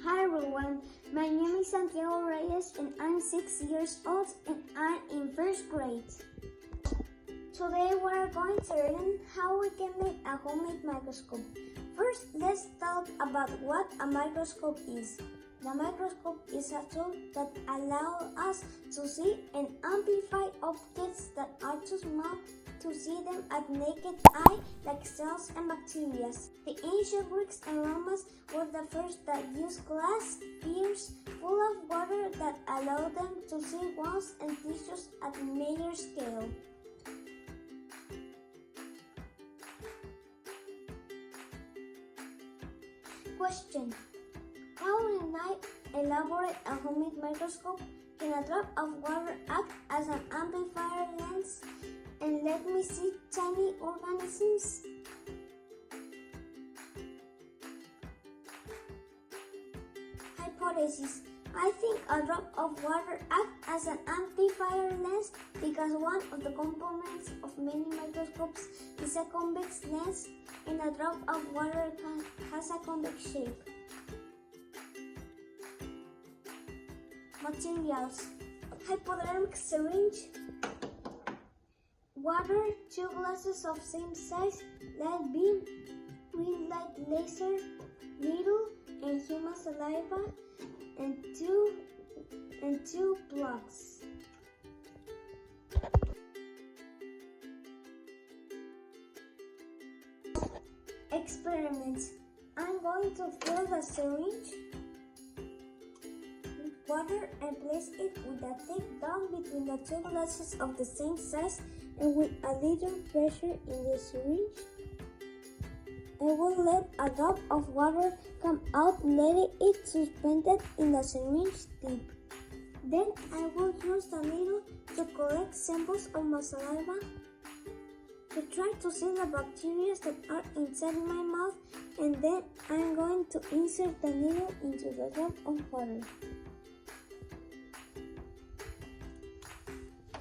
Hi everyone, my name is Santiago Reyes and I'm 6 years old and I'm in first grade. Today we are going to learn how we can make a homemade microscope. First, let's talk about what a microscope is. The microscope is a tool that allows us to see and amplify objects that are too small to see them at naked eye, like cells and bacteria. The ancient Greeks and Romans were the first that used glass spheres full of water that allowed them to see walls and tissues at a major scale. Question: how will I elaborate a homemade microscope? Can a drop of water act as an amplifier lens and let me see tiny organisms? Hypothesis: I think a drop of water acts as an amplifier lens because one of the components of many microscopes is a convex lens and a drop of water has a convex shape. Materials: hypodermic syringe, water, 2 glasses of same size, light beam, green light laser, needle, and human saliva, and two plugs. Experiments: I'm going to fill the syringe with water and place it with a thick dome between the 2 glasses of the same size and with a little pressure in the syringe. I will let a drop of water come out, letting it suspended in the syringe tip. Then I will use the needle to collect samples of my saliva to try to see the bacteria that are inside my mouth, and then I'm going to insert the needle into the drop of water.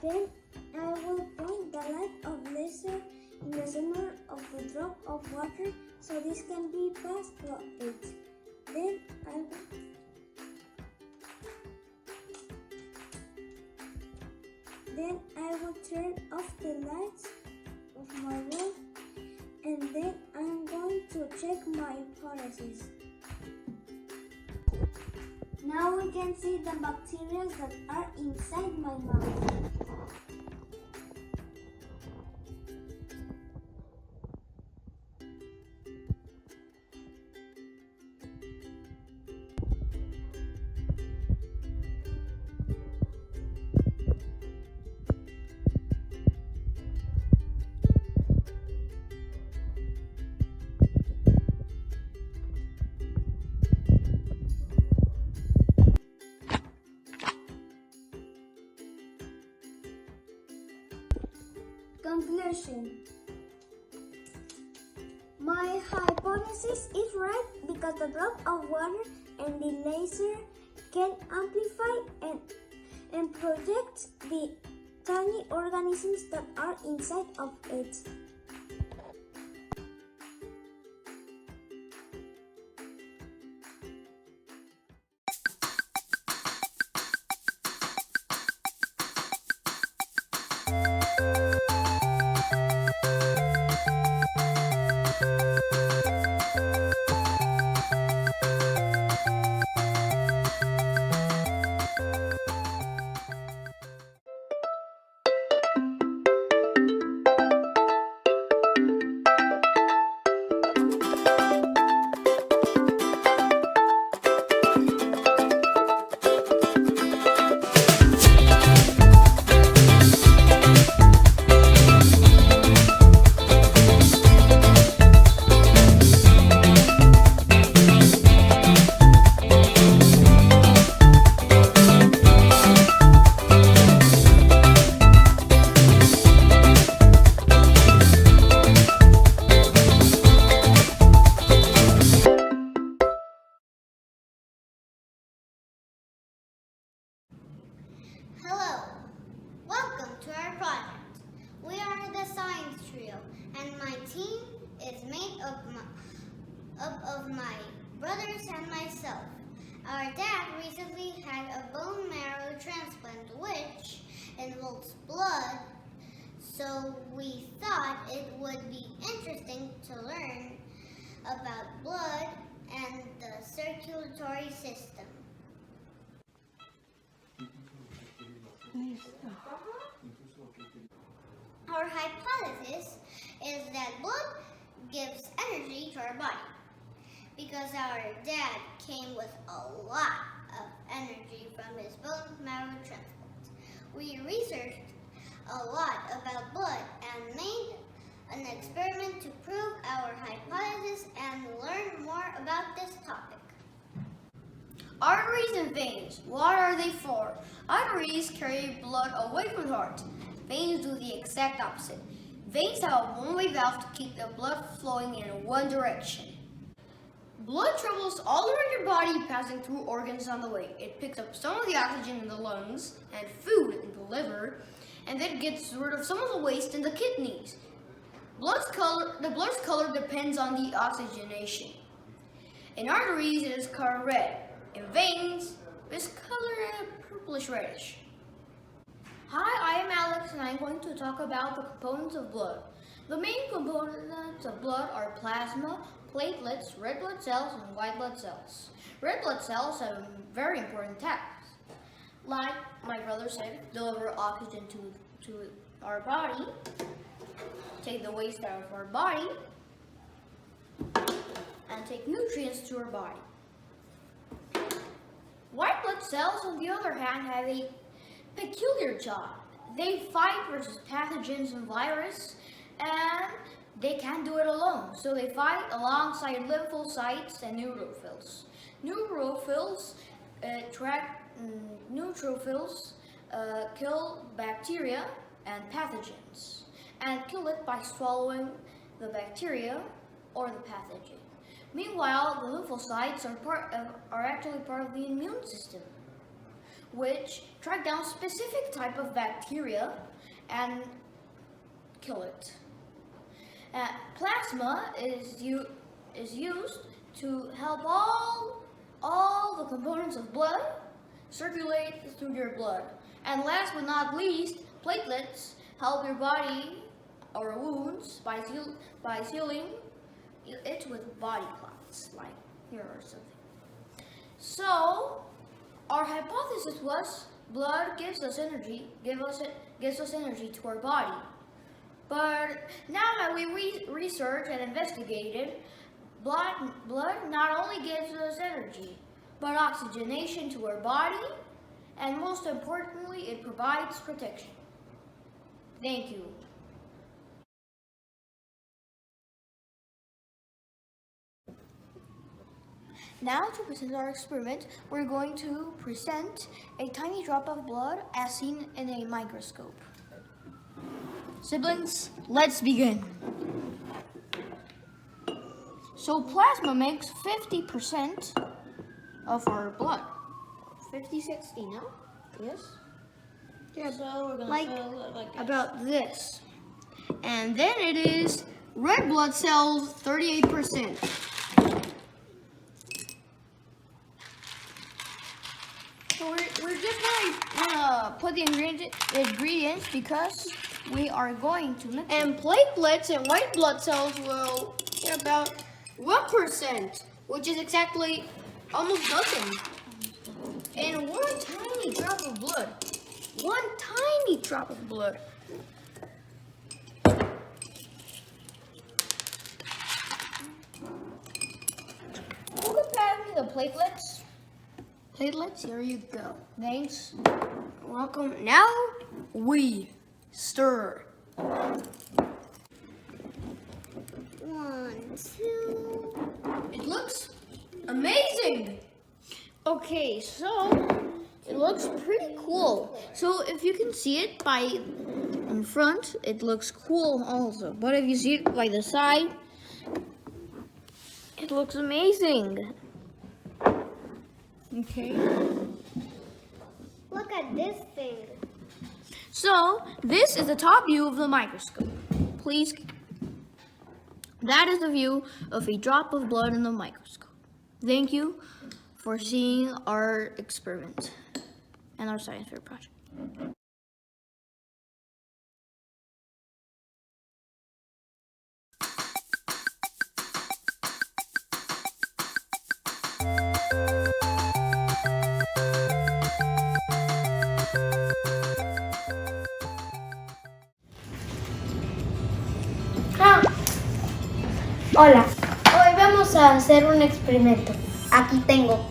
Then I will point the light of laser in the center of the drop of water so this can be passed through it. Then I will turn off the lights of my room, and then I'm going to check my hypothesis. Now we can see the bacteria that are inside my mouth. Conclusion: my hypothesis is right because the drop of water and the laser can amplify and project the tiny organisms that are inside of it. Hello, welcome to our project. We are the Science Trio, and my team is made up of my brothers and myself. Our dad recently had a bone marrow transplant, which involves blood, so we thought it would be interesting to learn about blood and the circulatory system. Our hypothesis is that blood gives energy to our body. Because our dad came with a lot of energy from his bone marrow transplant, we researched a lot about blood and made an experiment to prove our hypothesis and learn more about this topic. Arteries and veins, what are they for? Arteries carry blood away from the heart. Veins do the exact opposite. Veins have a one-way valve to keep the blood flowing in one direction. Blood travels all around your body, passing through organs on the way. It picks up some of the oxygen in the lungs and food in the liver, and then gets rid of some of the waste in the kidneys. The blood's color depends on the oxygenation. In arteries, it is colored red. In veins, it is colored purplish reddish. Hi, I am Alex, and I'm going to talk about the components of blood. The main components of blood are plasma, platelets, red blood cells, and white blood cells. Red blood cells have a very important task. Like my brother said, deliver oxygen to our body, take the waste out of our body, and take nutrients to our body. White blood cells, on the other hand, have a peculiar job. They fight versus pathogens and virus, and they can't do it alone, so they fight alongside lymphocytes and neutrophils. Neutrophils kill bacteria and pathogens, and kill it by swallowing the bacteria or the pathogen. Meanwhile, the lymphocytes are actually part of the immune system, which track down specific type of bacteria and kill it. Plasma is used to help all the components of blood circulate through your blood. And last but not least, platelets help your body or wounds by sealing it with body clots, like here or something. So our hypothesis was blood gives us energy to our body. But now that we researched and investigated, blood not only gives us energy, but oxygenation to our body, and most importantly, it provides protection. Thank you. Now to present our experiment, we're going to present a tiny drop of blood as seen in a microscope. Siblings, let's begin. So plasma makes 50% of our blood. 50-60 now? Yes? Yeah, so we're gonna fill it like this. About this. And then it is red blood cells, 38%. So we're just gonna put the ingredients because we are going to mix and platelets and white blood cells will get about 1%, which is exactly almost nothing. And one tiny drop of blood. One tiny drop of blood. Who could pass me the platelets? Platelets, here you go. Thanks. Welcome. Now we stir. 1, 2. It looks amazing. Okay, so it looks pretty cool. So if you can see it by in front, it looks cool also. But if you see it by the side, it looks amazing. Okay. Look at this thing. So this is the top view of the microscope. Please. That is the view of a drop of blood in the microscope. Thank you for seeing our experiment and our science fair project. Hola, hoy vamos a hacer un experimento. Aquí tengo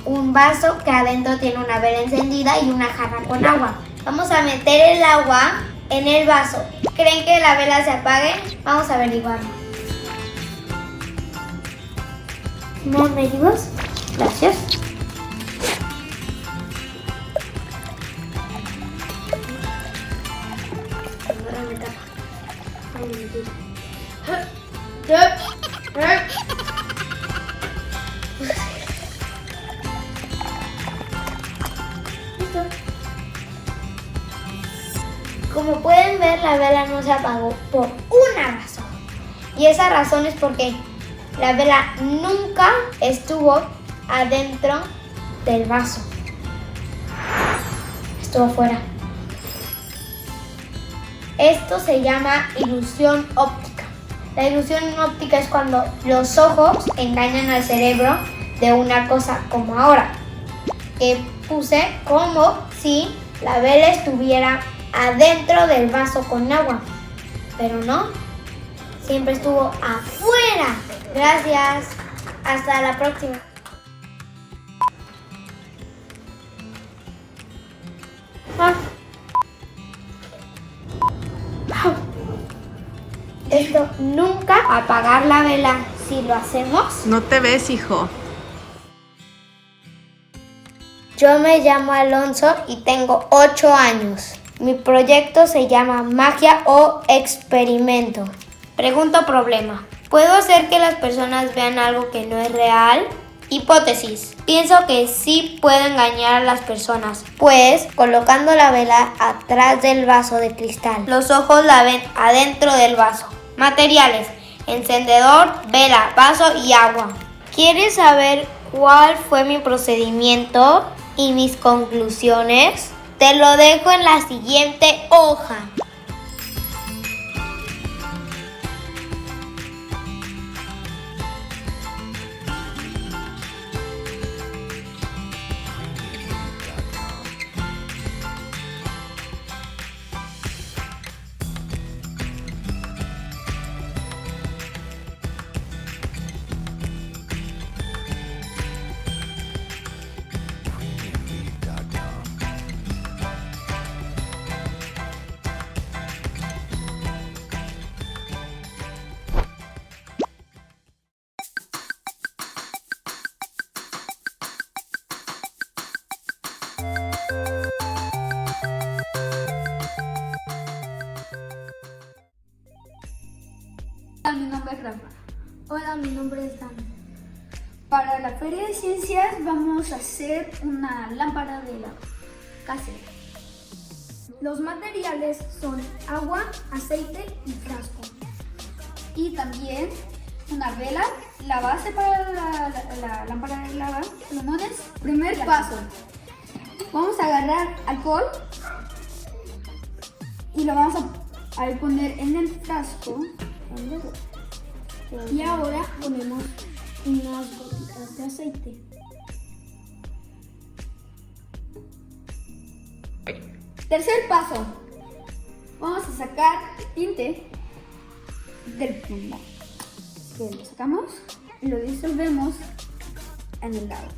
un vaso que adentro tiene una vela encendida y una jarra con agua. Vamos a meter el agua en el vaso. ¿Creen que la vela se apague? Vamos a averiguarlo. ¿Me ayudas? Gracias. Ahora me tapa. Ay, me ayuda. Listo. Como pueden ver, la vela no se apagó por una razón. Y esa razón es porque la vela nunca estuvo adentro del vaso. Estuvo afuera. Esto se llama ilusión óptica. La ilusión óptica es cuando los ojos engañan al cerebro de una cosa como ahora. Que puse como si la vela estuviera adentro del vaso con agua. Pero no, siempre estuvo afuera. Gracias. Hasta la próxima. Esto nunca apagar la vela si lo hacemos. No te ves, hijo. Yo me llamo Alonso y tengo 8 años. Mi proyecto se llama Magia o Experimento. Pregunta problema. ¿Puedo hacer que las personas vean algo que no es real? Hipótesis. Pienso que sí puedo engañar a las personas, pues colocando la vela atrás del vaso de cristal, los ojos la ven adentro del vaso. Materiales: encendedor, vela, vaso y agua. ¿Quieres saber cuál fue mi procedimiento y mis conclusiones? Te lo dejo en la siguiente hoja. Mi nombre es Rafa. Hola, mi nombre es Dan. Para la Feria de Ciencias vamos a hacer una lámpara de lava casera. Los materiales son agua, aceite y frasco. Y también una vela, la base para la lámpara de lava, plumones. Primer paso. Vamos a agarrar alcohol y lo vamos a poner en el frasco. Y ahora ponemos unas gotitas de aceite. Tercer paso. Vamos a sacar tinte del plomo. Que lo sacamos y lo disolvemos en el agua.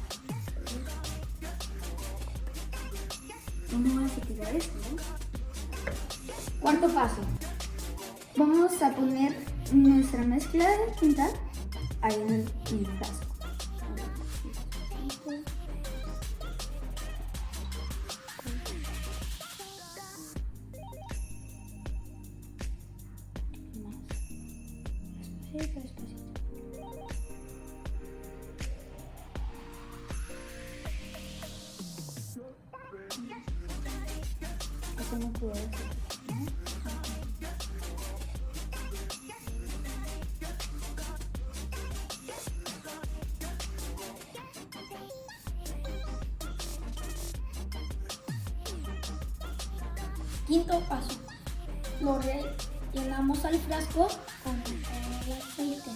Vamos a quitar esto, ¿no? Cuarto paso. Vamos a poner nuestra mezcla de tinta ahí en el frasco. Despacito. Eso no puedo hacer, ¿no? Quinto paso. Lo rellenamos al frasco con el aceite.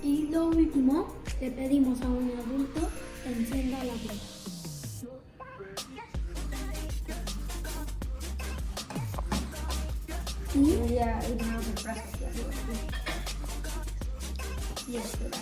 Y lo último, le pedimos a un adulto que encienda la luz. Y ya llenamos el frasco hacia arriba. Y esperamos.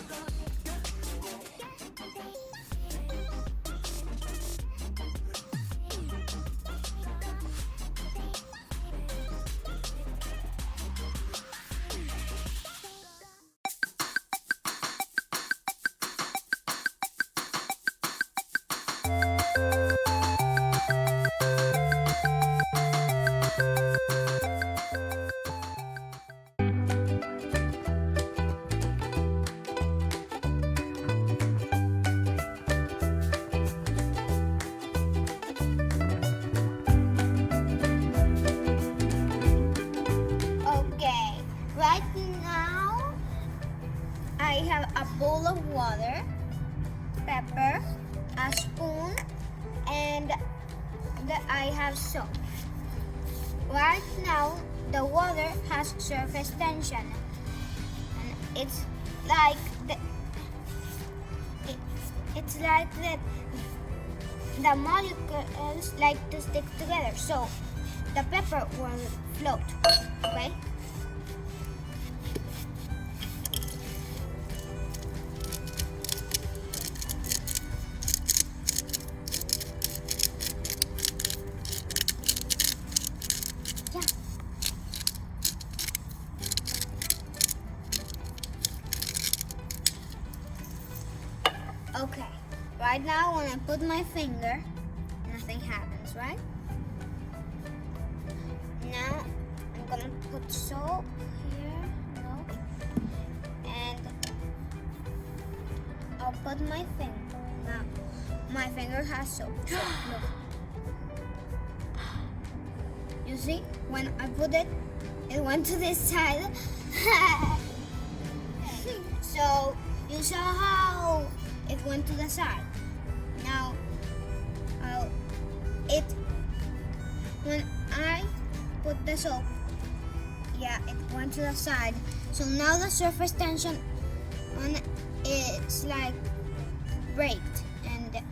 Okay, right now I have a bowl of water, pepper, a spoon, and I have soap. Right now the water has surface tension, and it's like the molecules like to stick together, so the pepper will float. Okay. Okay, right now when I put my finger, nothing happens, right? Now I'm gonna put soap here, and I'll put my finger. Now my finger has soap. So, look. You see, when I put it, it went to this side. So you saw how it went to the side. Now, when I put the soap, yeah, it went to the side. So now the surface tension on it's like breaked, and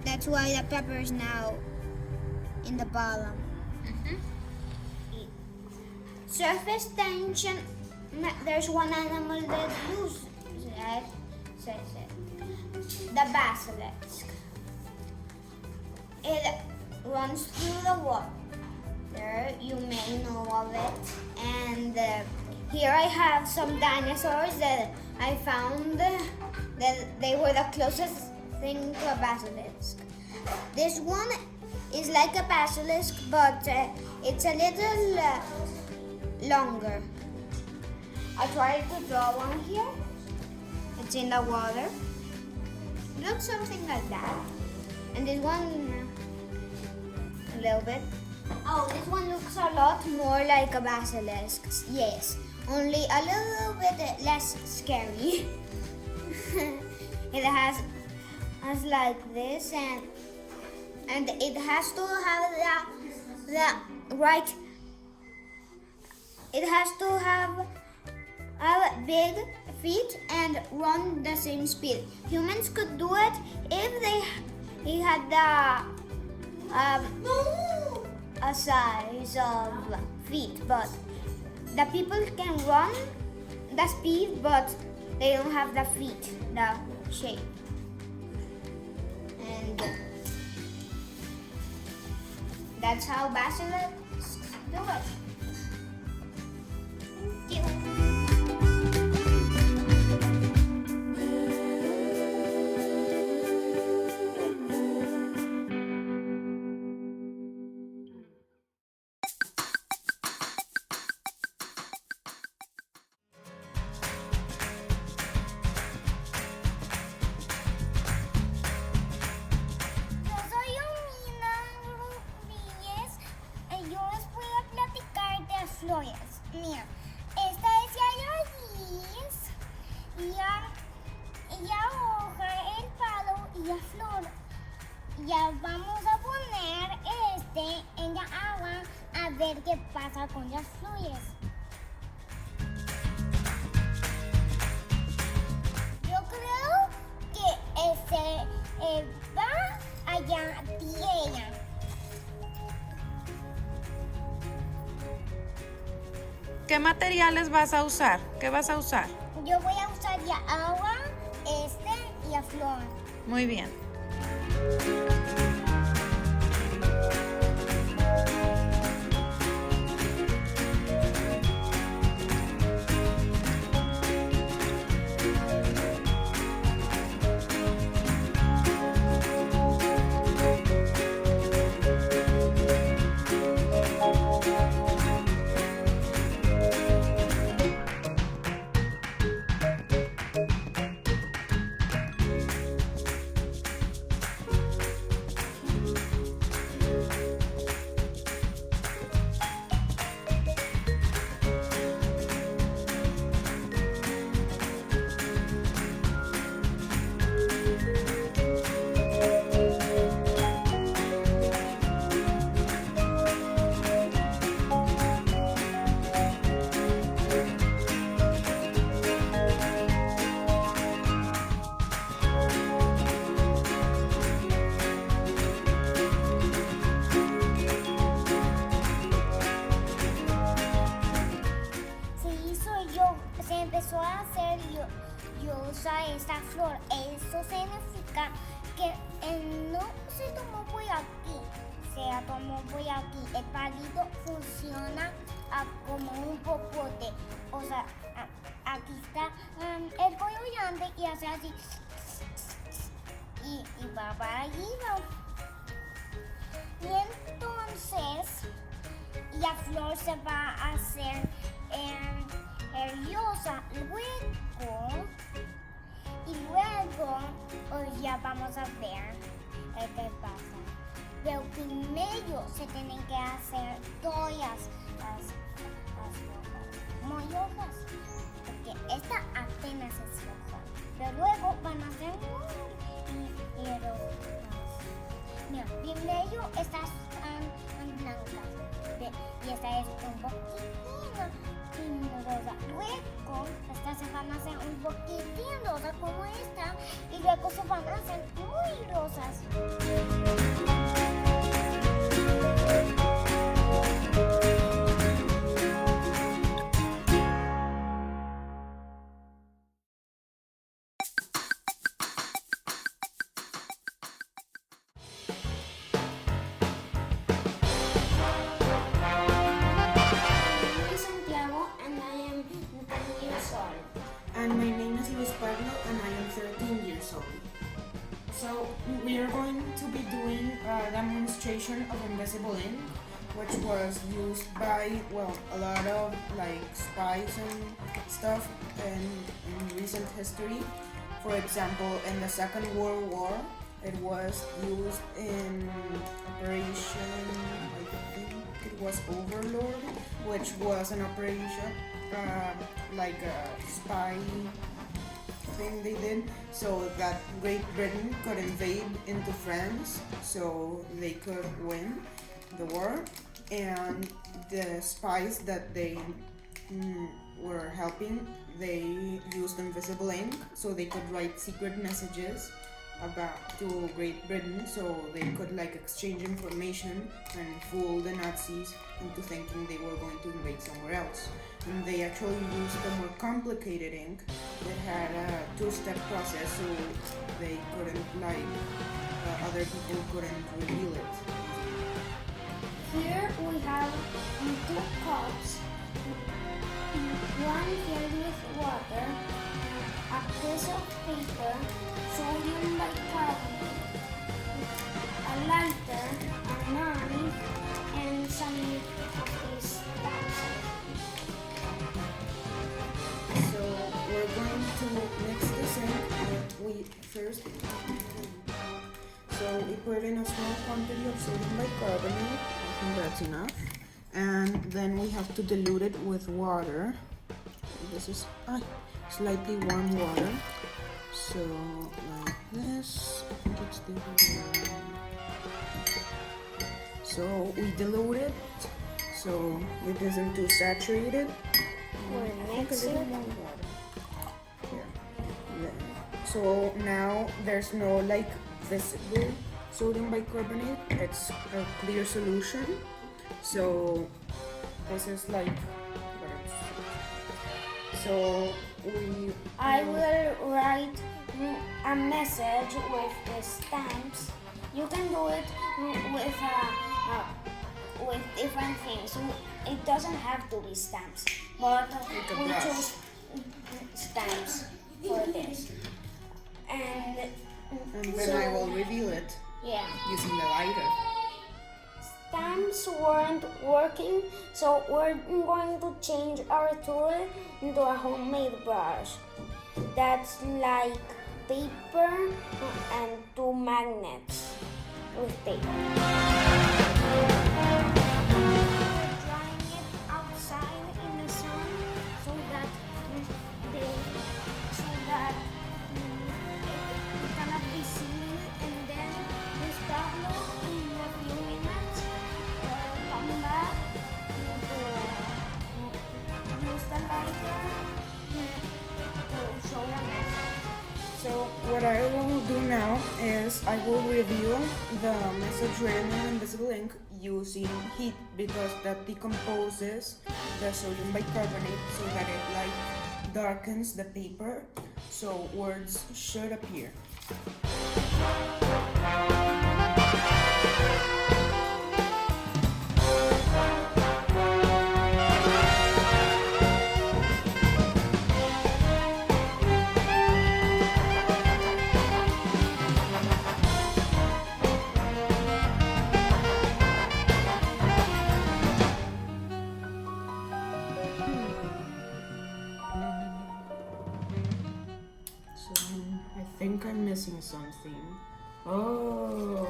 that's why the pepper is now in the bottom. Surface tension. There's one animal that loses it. Says it. The basilisk. It runs through the water. You may know of it. And here I have some dinosaurs that I found that they were the closest thing to a basilisk. This one is like a basilisk, but it's a little longer. I tried to draw one here. It's in the water. Looks something like that. And this one, a little bit. Oh, this one looks a lot more like a basilisk. Yes, only a little bit less scary. It has like this, and it has to have the right. It has to have big feet and run the same speed. Humans could do it if he had a size of feet, but the people can run the speed, but they don't have the feet, the shape. And that's how basilisks do it. Thank you. Yo soy Omina Rubíes y yo les voy a platicar pasa con las flores. Yo creo que va allá tierra. ¿Qué materiales vas a usar? ¿Qué vas a usar? Yo voy a usar ya agua, y la flor. Muy bien. Se empezó a hacer yo usa esta flor. Eso significa que no se tomó por aquí, se tomó por aquí. El palito funciona como un popote. O sea, aquí está el pollo grande y hace así y va para arriba. Y entonces la flor se va a hacer hermosa luego ya vamos a ver qué pasa. Pero primero se tienen que hacer todas las hojas muy hojas, porque esta apenas es hoja, pero luego van a ser muy rosas. Mira, primero estas blancas y esta es un poquitín rosa. Luego estas se van a hacer un poquitín rosa como esta y luego se van a hacer muy rosas. And my name is Luis Pablo and I am 13 years old. So we are going to be doing a demonstration of invisible ink, which was used by, well, a lot of like spies and stuff in recent history. For example, in the Second World War, it was used in Operation, I think it was Overlord, which was an operation like a spy thing they did so that Great Britain could invade into France so they could win the war, and the spies that they were helping, they used invisible ink so they could write secret messages to Great Britain so they could like exchange information and fool the Nazis into thinking they were going to invade somewhere else. And they actually used a more complicated ink that had a two-step process so they couldn't other people couldn't reveal it. Here we have 2 cups, one filled with water, a piece of paper, sodium bicarbonate, a lighter, a knife, and some of these pencils. So we're going to mix this in, but we first. So we put in a small quantity of sodium bicarbonate. I think that's enough. And then we have to dilute it with water. This is slightly warm water. So like this. I think it's diluted. So we dilute it. so it isn't too saturated. We'll I mix think a it. little more water. Here. So now there's no like visible sodium bicarbonate. It's a clear solution. So this is like what it's- so I will write a message with the stamps. You can do it with different things. It doesn't have to be stamps, but a we brush. choose stamps for this. And then I will reveal it yeah, using the lighter. stamps weren't working, so we're going to change our tool into a homemade brush. That's like paper and 2 magnets with tape. We're drying it outside in the sun so that it cannot be seen, and then this Pablo in a few minutes come back to use the lighter to show the message. So what I will do now is I will reveal the message written in invisible ink using heat, because that decomposes the sodium bicarbonate so that it like darkens the paper, so words should appear. So I think I'm missing something. Oh,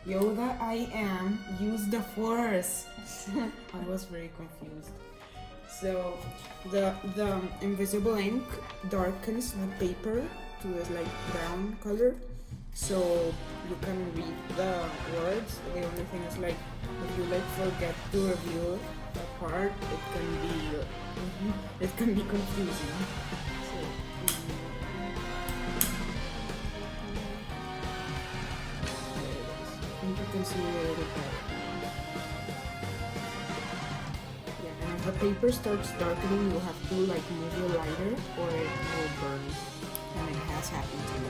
Yoda, I am. Use the force. I was very confused. So the invisible ink darkens the paper to a like brown color, so you can read the words. The only thing is like if you like forget to reveal a part, it can be confusing. So, I think you can see a little better. Yeah, and if the paper starts darkening, you have to like move your lighter or it will burn. And it has happened to me.